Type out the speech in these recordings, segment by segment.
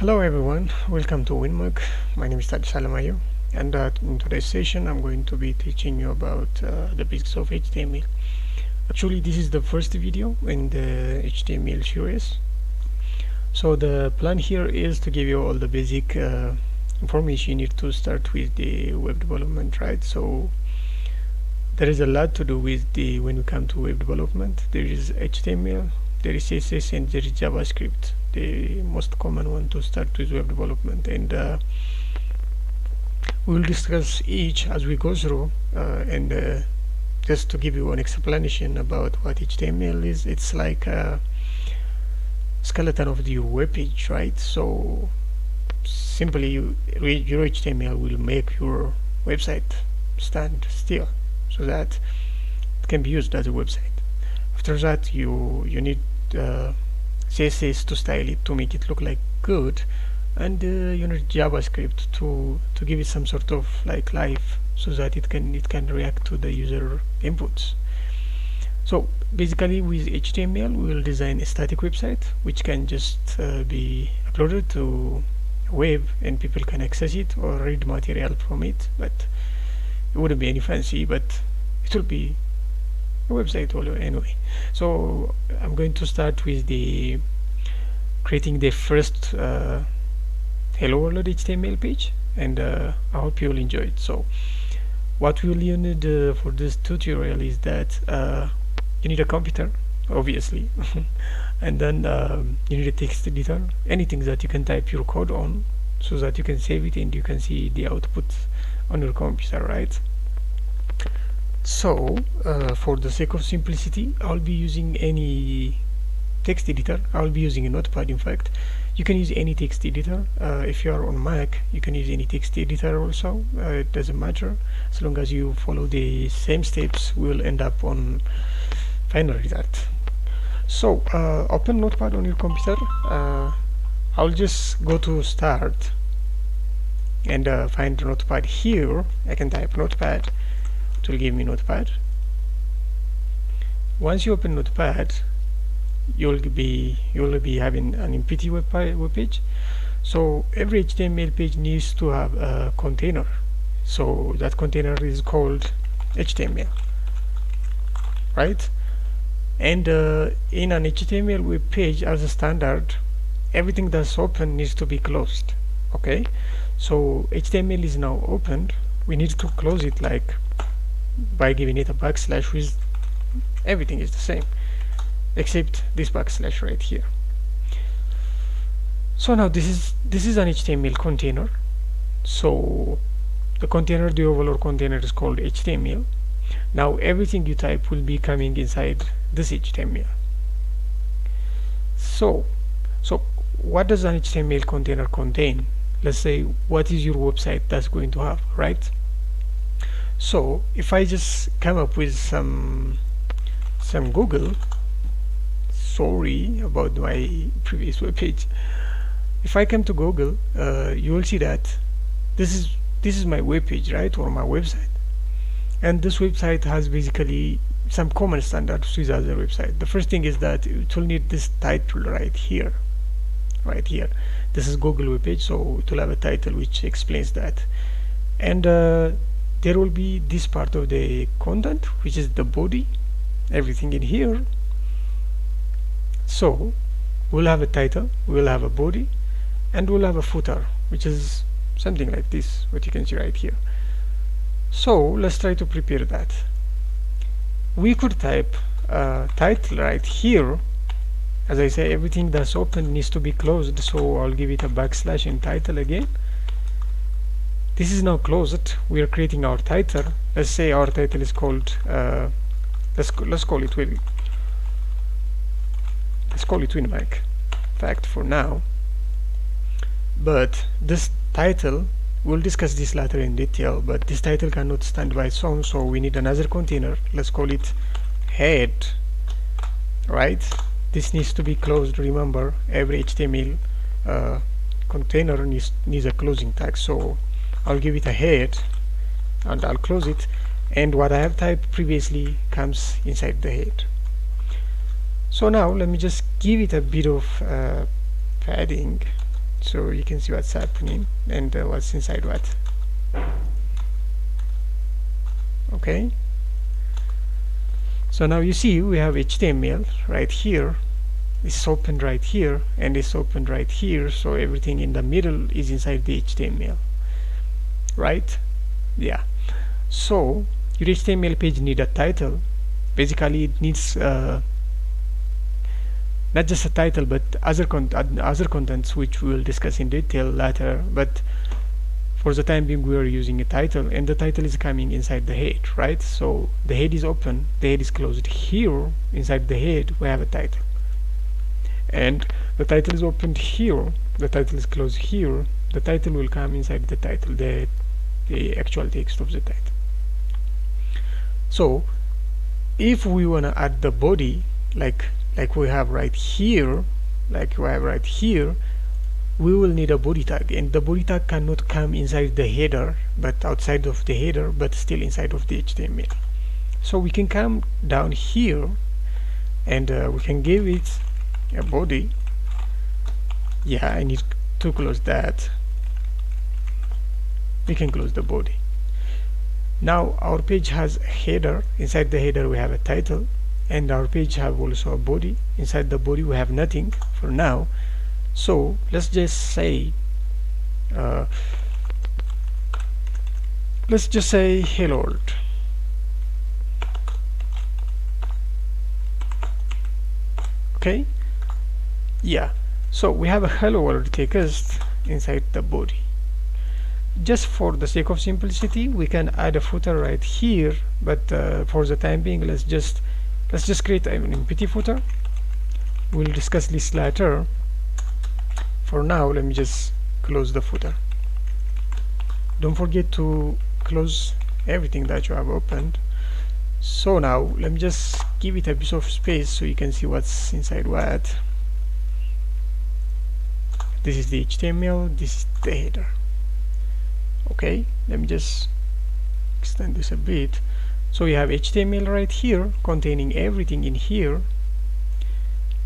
Hello everyone, welcome to WinMug. My name is Tadj Salamayo, and in today's session I'm going to be teaching you about the basics of HTML. Actually, this is the first video in the HTML series. So the plan here is to give you all the basic information you need to start with the web development, right? So there is a lot to do with when we come to web development. There is HTML, there is CSS, and there is JavaScript. The most common one to start with web development, and we will discuss each as we go through, and just to give you an explanation about what HTML is, it's like a skeleton of the web page, right? So simply your HTML will make your website stand still so that it can be used as a website. After that, you need CSS to style it, to make it look like good, and you need JavaScript to give it some sort of like life, so that it can react to the user inputs. So basically, with HTML we will design a static website which can just be uploaded to a web and people can access it or read material from it, but it wouldn't be any fancy, but it will be a website anyway. So I'm going to start with the creating the first hello world HTML page, and I hope you will enjoy it. So what we will need for this tutorial is that you need a computer, obviously, and then you need a text editor, anything that you can type your code on, so that you can save it and you can see the output on your computer, right? So for the sake of simplicity, I'll be using any text editor. I'll be using a Notepad. In fact, you can use any text editor. If you are on Mac, you can use any text editor also. It doesn't matter, as long as you follow the same steps, we will end up on final result. So open Notepad on your computer. I'll just go to Start and find Notepad here. I can type Notepad. It will give me Notepad. Once you open Notepad, you'll be having an empty web page. So every HTML page needs to have a container. So that container is called HTML, right? And in an HTML web page, as a standard, everything that's open needs to be closed. Okay, so HTML is now opened. We need to close it, like by giving it a backslash. With everything is the same except this backslash right here. So now this is an HTML container. So the container, the overall container, is called HTML. Now everything you type will be coming inside this HTML. So what does an HTML container contain? Let's say, what is your website that's going to have, right? So if I just come up with some Google, sorry about my previous web page. If I come to Google, you will see that this is my web page, right, or my website, and this website has basically some common standards with other website. The first thing is that it will need this title right here. This is Google web page, so it will have a title which explains that, and there will be this part of the content, which is the body, everything in here. So we'll have a title, we'll have a body, and we'll have a footer, which is something like this, what you can see right here. So let's try to prepare that. We could type title right here. As I say, everything that's open needs to be closed, so I'll give it a backslash in title again. This is now closed. We are creating our title. Let's say our title is called let's call it WinMag, in fact, for now. But this title, we'll discuss this later in detail, but this title cannot stand by its own, so we need another container. Let's call it head, right? This needs to be closed. Remember, every HTML container needs a closing tag, so I'll give it a head and I'll close it, and what I have typed previously comes inside the head. So now let me just give it a bit of padding so you can see what's happening and what's inside what. Okay, so now you see we have HTML right here. It's opened right here and it's opened right here, so everything in the middle is inside the HTML, right? Yeah. So your HTML page need a title. Basically it needs not just a title but other contents, which we will discuss in detail later, but for the time being we are using a title, and the title is coming inside the head, right? So the head is open, the head is closed. Here inside the head we have a title, and the title is opened here, the title is closed here. The title will come inside the title, the actual text of the title. So if we want to add the body like we have right here, we will need a body tag, and the body tag cannot come inside the header but outside of the header, but still inside of the HTML. So we can come down here and we can give it a body. Yeah, I need to close that. We can close the body. Now our page has a header. Inside the header we have a title, and our page have also a body. Inside the body we have nothing for now. So let's just say hello world. Okay, yeah, so we have a hello world text inside the body. Just for the sake of simplicity we can add a footer right here, but for the time being let's just create an empty footer. We'll discuss this later. For now let me just close the footer. Don't forget to close everything that you have opened. So now let me just give it a piece of space so you can see what's inside what. This is the HTML, this is the header. Okay, let me just extend this a bit. So you have HTML right here containing everything in here,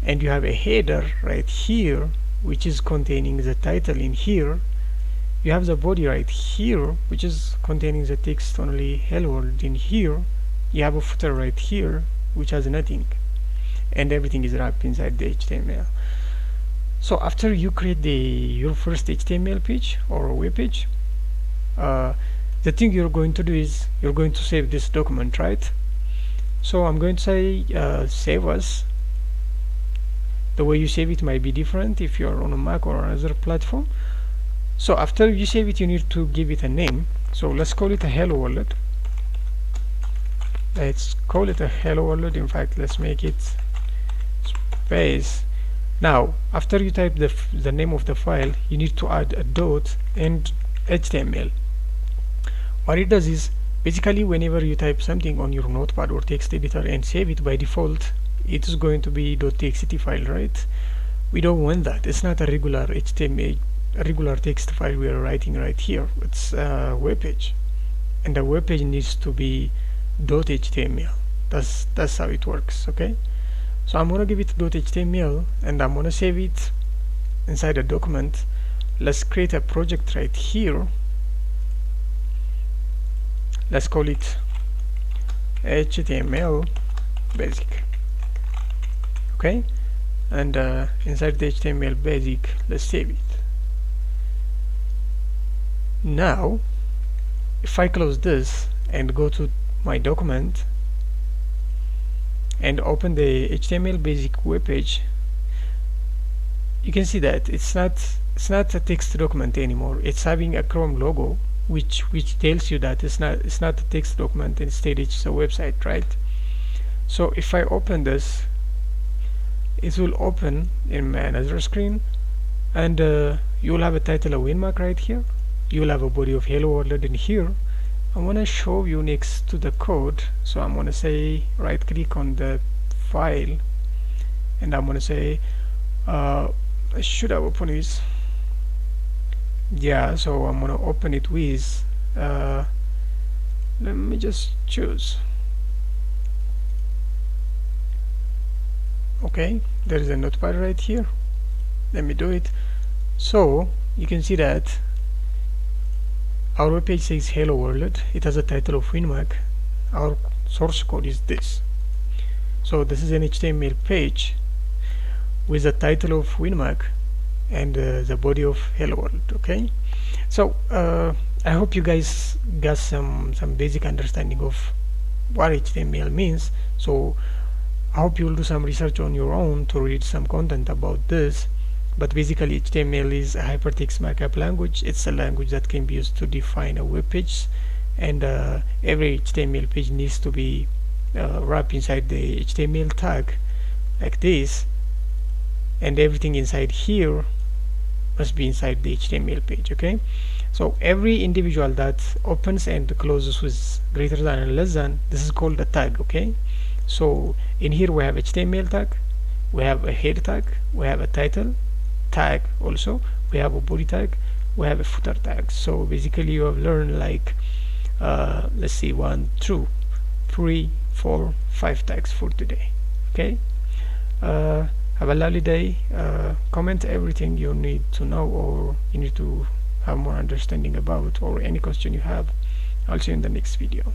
and you have a header right here which is containing the title in here. You have the body right here which is containing the text only hello world in here. You have a footer right here which has nothing, and everything is wrapped inside the HTML. So after you create your first HTML page or web page, the thing you're going to do is you're going to save this document, right? So I'm going to say save as. The way you save it might be different if you're on a Mac or another platform. So after you save it you need to give it a name. So let's call it a hello world. Let's call it a hello world. In fact, let's make it space. Now after you type the name of the file, you need to add a dot and HTML. What it does is basically whenever you type something on your notepad or text editor and save it, by default it is going to be .txt file, right? We don't want that. It's not a regular HTML, a regular text file we are writing right here. It's a web page, and the web page needs to be .html. That's how it works. Okay, so I'm gonna give it .html and I'm gonna save it inside a document. Let's create a project right here. Let's call it HTML basic. Okay, and inside the HTML basic, let's save it. Now if I close this and go to my document and open the HTML basic web page, you can see that it's not a text document anymore. It's having a Chrome logo which tells you that it's not a text document, instead it's a website, right? So if I open this, it will open in another screen, and you will have a title of WinMac right here. You will have a body of hello world in here. I want to show you next to the code, so I'm going to say right click on the file and I'm going to say I should have opened this. Yeah, so I'm going to open it with let me just choose. Okay, there is a notepad right here. Let me do it. So you can see that our web page says hello world. It has a title of WinMac. Our source code is this. So this is an HTML page with the title of WinMac and the body of hello world. Okay, so I hope you guys got some basic understanding of what HTML means. So I hope you will do some research on your own to read some content about this. But basically HTML is a hypertext markup language. It's a language that can be used to define a web page, and every HTML page needs to be wrapped inside the HTML tag like this, and everything inside here must be inside the HTML page. Okay, so every individual that opens and closes with greater than and less than, this is called a tag. Okay, so in here we have HTML tag, we have a header tag, we have a title tag, also we have a body tag, we have a footer tag. So basically you have learned like let's see, 1, 2, 3, 4, 5 tags for today. Okay, have a lovely day. Comment everything you need to know or you need to have more understanding about, or any question you have. I'll see you in the next video.